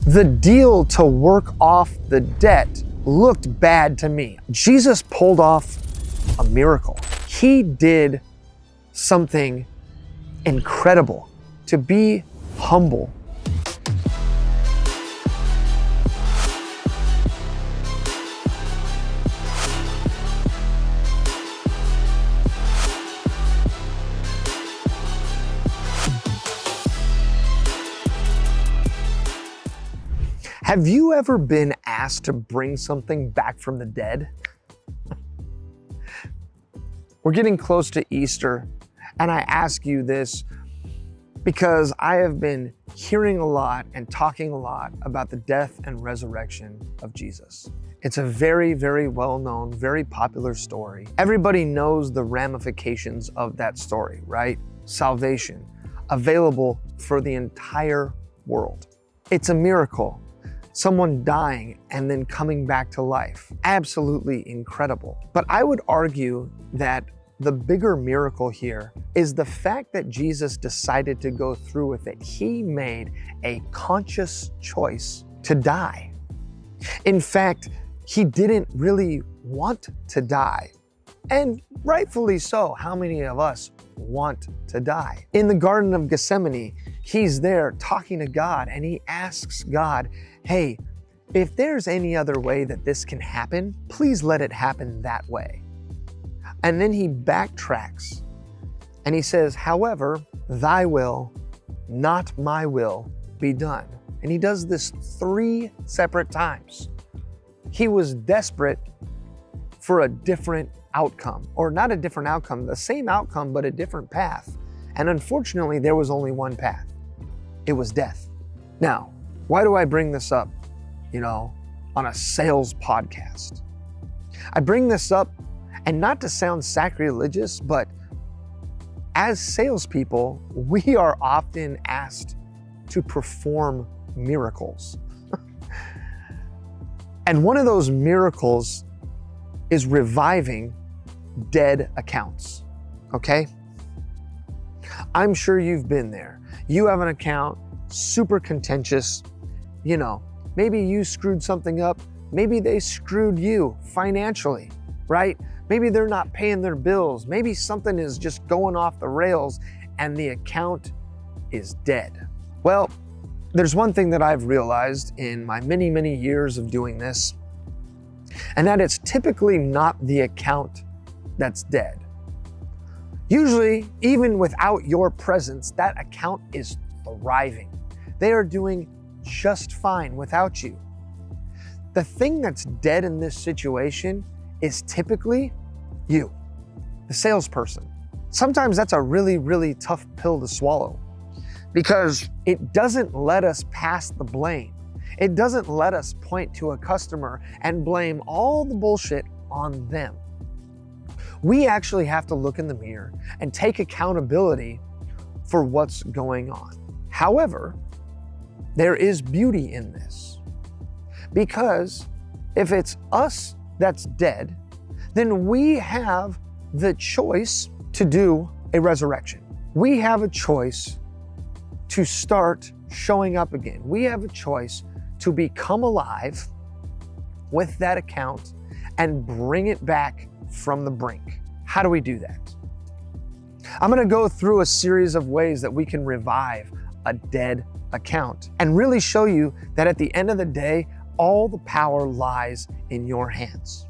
The deal to work off the debt looked bad to me. Jesus pulled off a miracle. He did something incredible to be humble. Have you ever been asked to bring something back from the dead? We're getting close to Easter, and I ask you this because I have been hearing a lot and talking a lot about the death and resurrection of Jesus. It's a very, very well-known, very popular story. Everybody knows the ramifications of that story, right? Salvation, available for the entire world. It's a miracle. Someone dying and then coming back to life. Absolutely incredible. But I would argue that the bigger miracle here is the fact that Jesus decided to go through with it. He made a conscious choice to die. In fact, he didn't really want to die. And rightfully so. How many of us want to die? In the Garden of Gethsemane, he's there talking to God, and he asks God, hey, if there's any other way that this can happen, please let it happen that way. And then he backtracks and he says, however, thy will, not my will, be done. And he does this 3 separate times. He was desperate for a different outcome, or not a different outcome, the same outcome, but a different path. And unfortunately, there was only one path. It was death. Now, why do I bring this up, on a sales podcast? I bring this up, and not to sound sacrilegious, but as salespeople, we are often asked to perform miracles. And one of those miracles is reviving dead accounts, okay? I'm sure you've been there. You have an account, super contentious, maybe you screwed something up, maybe they screwed you financially, right? Maybe they're not paying their bills, maybe something is just going off the rails and the account is dead. Well, there's one thing that I've realized in my many, many years of doing this, and that it's typically not the account that's dead. Usually, even without your presence, that account is thriving. They are doing just fine without you. The thing that's dead in this situation is typically you, the salesperson. Sometimes that's a really, really tough pill to swallow because it doesn't let us pass the blame. It doesn't let us point to a customer and blame all the bullshit on them. We actually have to look in the mirror and take accountability for what's going on. However, there is beauty in this, because if it's us that's dead, then we have the choice to do a resurrection. We have a choice to start showing up again. We have a choice to become alive with that account and bring it back from the brink. How do we do that? I'm gonna go through a series of ways that we can revive a dead account and really show you that at the end of the day, all the power lies in your hands.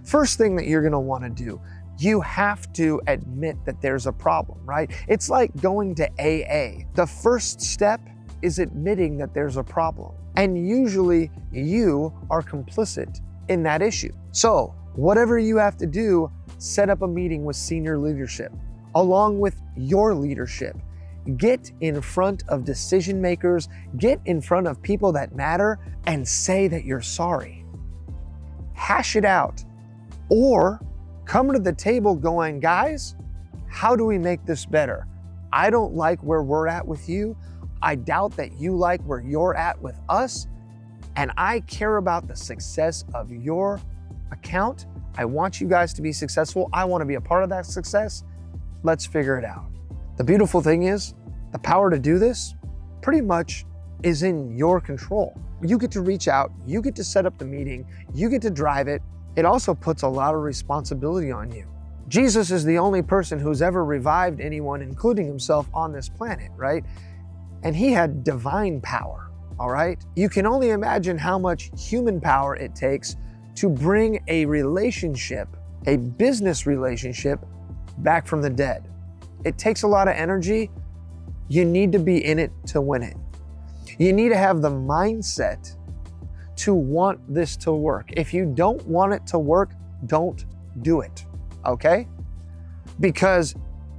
First thing that you're gonna wanna do, you have to admit that there's a problem, right? It's like going to AA. The first step is admitting that there's a problem. And usually you are complicit in that issue. So whatever you have to do, set up a meeting with senior leadership, along with your leadership. Get in front of decision makers, get in front of people that matter, and say that you're sorry. Hash it out. Or come to the table going, guys, how do we make this better? I don't like where we're at with you. I doubt that you like where you're at with us. And I care about the success of your account. I want you guys to be successful. I want to be a part of that success. Let's figure it out. The beautiful thing is, the power to do this pretty much is in your control. You get to reach out, you get to set up the meeting, you get to drive it. It also puts a lot of responsibility on you. Jesus is the only person who's ever revived anyone, including himself, on this planet, right? And he had divine power, all right? You can only imagine how much human power it takes to bring a relationship, a business relationship, back from the dead. It takes a lot of energy. You need to be in it to win it. You need to have the mindset to want this to work. If you don't want it to work, don't do it, okay? Because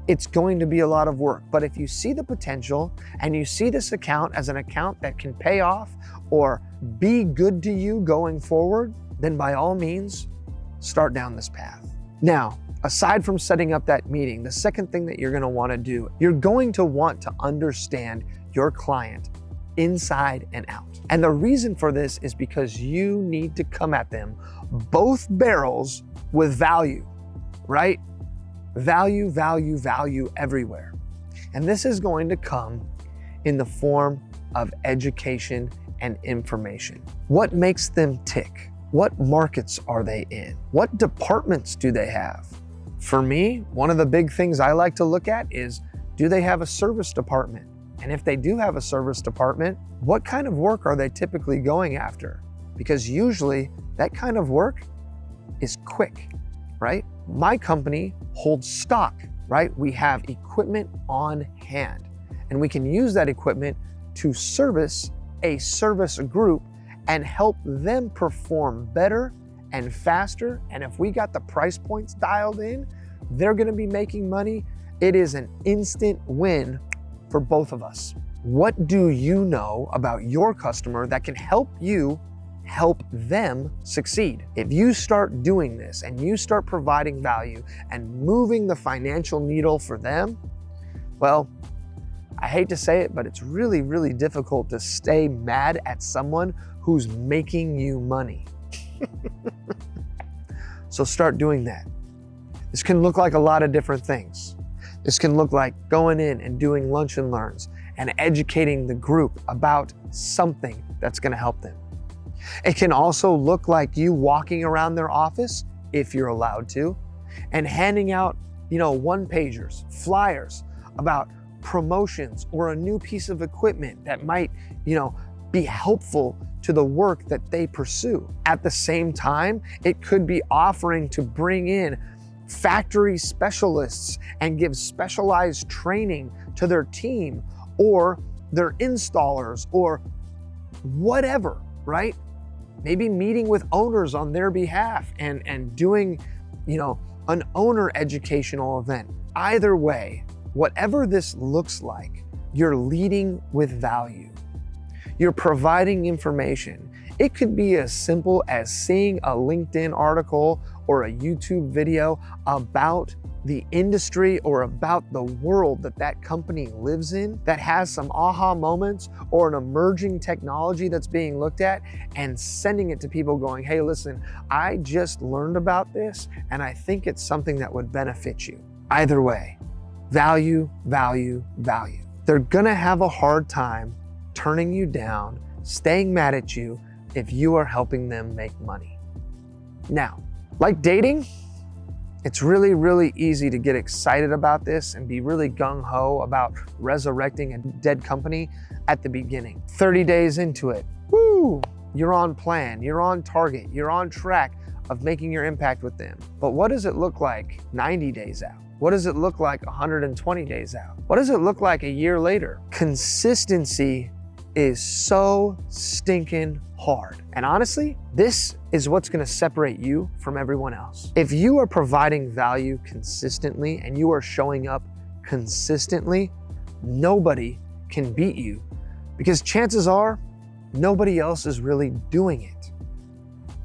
it's going to be a lot of work. But if you see the potential and you see this account as an account that can pay off or be good to you going forward, then by all means, start down this path. Now, aside from setting up that meeting, the second thing that you're gonna wanna do, you're going to want to understand your client inside and out. And the reason for this is because you need to come at them both barrels with value, right? Value, value, value everywhere. And this is going to come in the form of education and information. What makes them tick? What markets are they in? What departments do they have? For me, one of the big things I like to look at is, do they have a service department? And if they do have a service department, what kind of work are they typically going after? Because usually that kind of work is quick, right? My company holds stock, right? We have equipment on hand, and we can use that equipment to service a service group and help them perform better and faster. And if we got the price points dialed in, they're gonna be making money. It is an instant win for both of us. What do you know about your customer that can help you help them succeed? If you start doing this and you start providing value and moving the financial needle for them, well, I hate to say it, but it's really, really difficult to stay mad at someone who's making you money. So start doing that. This can look like a lot of different things. This can look like going in and doing lunch and learns and educating the group about something that's gonna help them. It can also look like you walking around their office, if you're allowed to, and handing out, one-pagers, flyers about promotions or a new piece of equipment that might, be helpful to the work that they pursue. At the same time, it could be offering to bring in factory specialists and give specialized training to their team or their installers or whatever, right? Maybe meeting with owners on their behalf and doing, an owner educational event. Either way, whatever this looks like, you're leading with value. You're providing information. It could be as simple as seeing a LinkedIn article or a YouTube video about the industry or about the world that company lives in that has some aha moments or an emerging technology that's being looked at, and sending it to people going, hey, listen, I just learned about this and I think it's something that would benefit you. Either way, value, value, value. They're gonna have a hard time turning you down, staying mad at you if you are helping them make money. Now, like dating, it's really, really easy to get excited about this and be really gung-ho about resurrecting a dead company at the beginning. 30 days into it, woo, you're on plan, you're on target, you're on track of making your impact with them. But what does it look like 90 days out? What does it look like 120 days out? What does it look like a year later? Consistency is so stinking hard. And honestly, this is what's gonna separate you from everyone else. If you are providing value consistently and you are showing up consistently, nobody can beat you, because chances are nobody else is really doing it.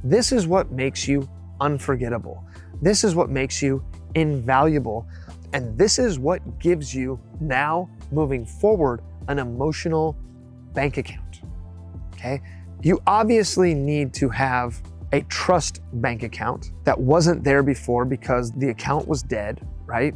This is what makes you unforgettable. This is what makes you invaluable. And this is what gives you, now moving forward, an emotional bank account, okay? You obviously need to have a trust bank account that wasn't there before because the account was dead, right?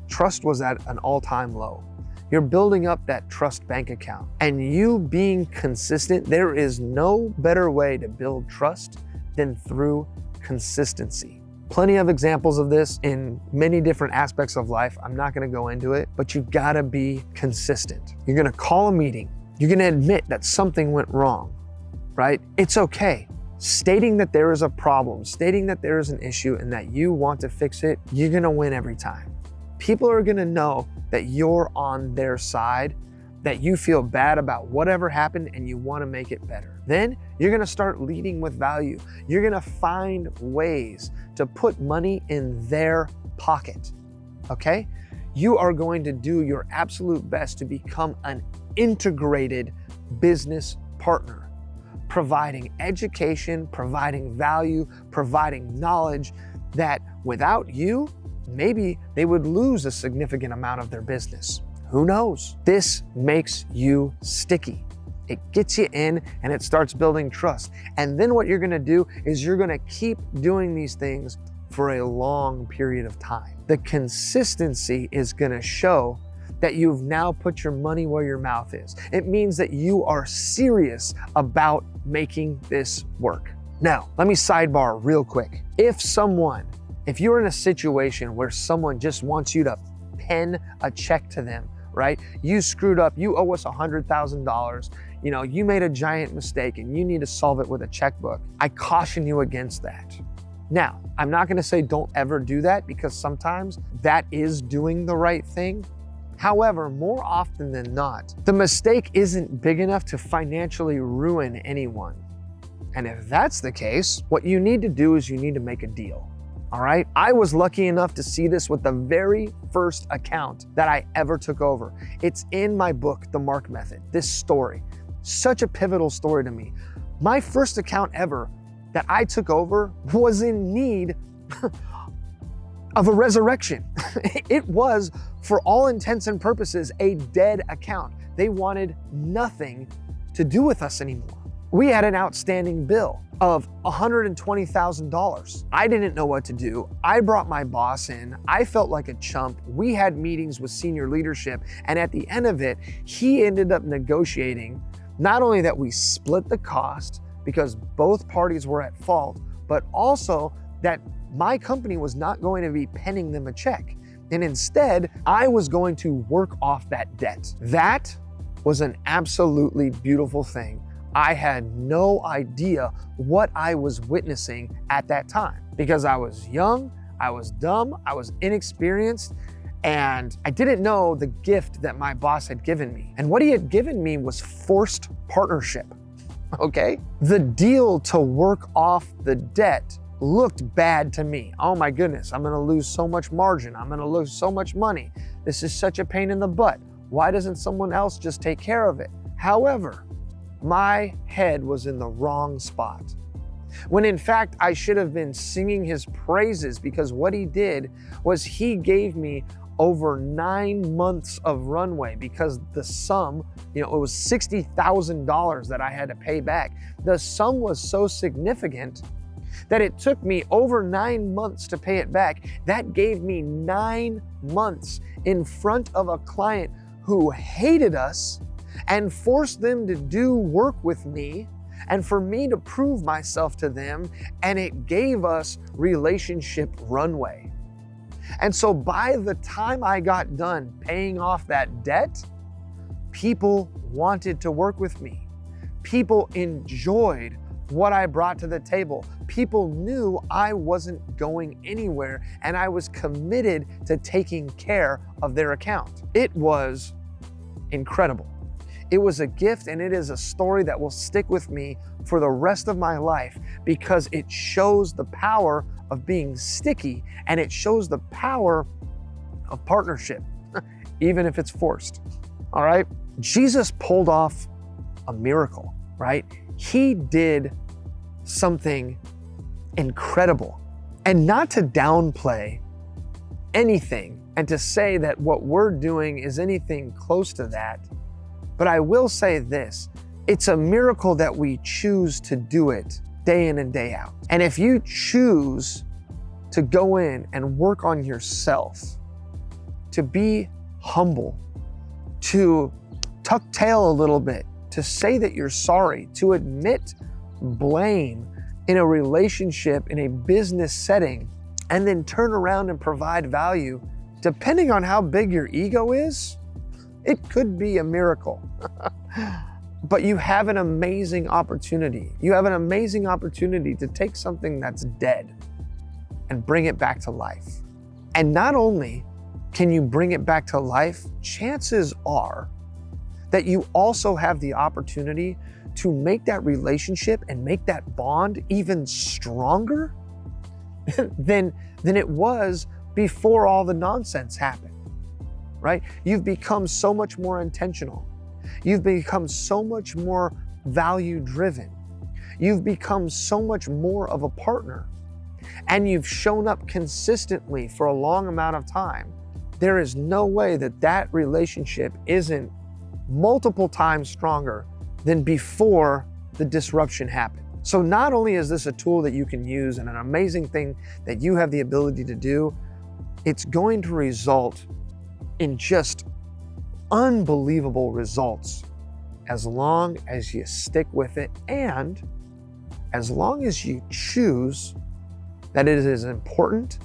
Trust was at an all-time low. You're building up that trust bank account. And you being consistent, there is no better way to build trust than through consistency. Plenty of examples of this in many different aspects of life. I'm not gonna go into it, but you gotta be consistent. You're gonna call a meeting. You're gonna admit that something went wrong, right? It's okay. Stating that there is a problem, stating that there is an issue and that you want to fix it, you're gonna win every time. People are gonna know that you're on their side, that you feel bad about whatever happened and you wanna make it better. Then you're gonna start leading with value. You're gonna find ways to put money in their pocket, okay? You are going to do your absolute best to become an integrated business partner, providing education, providing value, providing knowledge that without you, maybe they would lose a significant amount of their business. Who knows? This makes you sticky. It gets you in and it starts building trust. And then what you're gonna do is you're gonna keep doing these things for a long period of time. The consistency is gonna show that you've now put your money where your mouth is. It means that you are serious about making this work. Now, let me sidebar real quick. If you're in a situation where someone just wants you to pen a check to them, right? You screwed up, you owe us $100,000, you made a giant mistake and you need to solve it with a checkbook. I caution you against that. Now, I'm not gonna say don't ever do that because sometimes that is doing the right thing. However, more often than not, the mistake isn't big enough to financially ruin anyone. And if that's the case, what you need to do is you need to make a deal. All right? I was lucky enough to see this with the very first account that I ever took over. It's in my book, The Mark Method. This story, such a pivotal story to me. My first account ever that I took over was in need of a resurrection. It was, for all intents and purposes, a dead account. They wanted nothing to do with us anymore. We had an outstanding bill of $120,000. I didn't know what to do. I brought my boss in. I felt like a chump. We had meetings with senior leadership, and at the end of it, he ended up negotiating not only that we split the cost because both parties were at fault, but also that my company was not going to be penning them a check. And instead, I was going to work off that debt. That was an absolutely beautiful thing. I had no idea what I was witnessing at that time because I was young, I was dumb, I was inexperienced, and I didn't know the gift that my boss had given me. And what he had given me was forced partnership, okay? The deal to work off the debt looked bad to me. Oh my goodness, I'm gonna lose so much margin. I'm gonna lose so much money. This is such a pain in the butt. Why doesn't someone else just take care of it? However, my head was in the wrong spot. When in fact, I should have been singing his praises because what he did was he gave me over 9 months of runway because the sum, it was $60,000 that I had to pay back. The sum was so significant that it took me over 9 months to pay it back. That gave me 9 months in front of a client who hated us and forced them to do work with me and for me to prove myself to them, and it gave us relationship runway. And so by the time I got done paying off that debt, people wanted to work with me. People enjoyed what I brought to the table. People knew I wasn't going anywhere and I was committed to taking care of their account. It was incredible. It was a gift, and it is a story that will stick with me for the rest of my life because it shows the power of being sticky and it shows the power of partnership, even if it's forced. All right? Jesus pulled off a miracle, right? He did something incredible. And not to downplay anything and to say that what we're doing is anything close to that, but I will say this, it's a miracle that we choose to do it day in and day out. And if you choose to go in and work on yourself, to be humble, to tuck tail a little bit, to say that you're sorry, to admit blame in a relationship, in a business setting, and then turn around and provide value, depending on how big your ego is, it could be a miracle. But you have an amazing opportunity. You have an amazing opportunity to take something that's dead and bring it back to life. And not only can you bring it back to life, chances are that you also have the opportunity to make that relationship and make that bond even stronger than it was before all the nonsense happened, right? You've become so much more intentional. You've become so much more value-driven. You've become so much more of a partner, and you've shown up consistently for a long amount of time. There is no way that that relationship isn't multiple times stronger than before the disruption happened. So not only is this a tool that you can use and an amazing thing that you have the ability to do, it's going to result in just unbelievable results as long as you stick with it and as long as you choose that it is important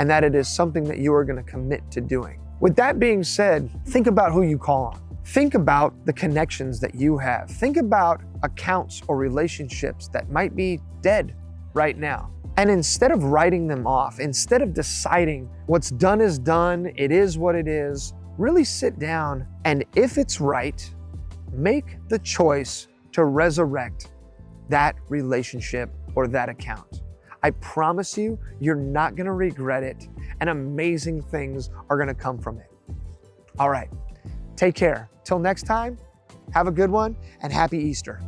and that it is something that you are going to commit to doing. With that being said, think about who you call on. Think about the connections that you have. Think about accounts or relationships that might be dead right now. And instead of writing them off, instead of deciding what's done is done, it is what it is, really sit down and if it's right, make the choice to resurrect that relationship or that account. I promise you, you're not gonna regret it and amazing things are gonna come from it. All right, take care. Till next time, have a good one and happy Easter.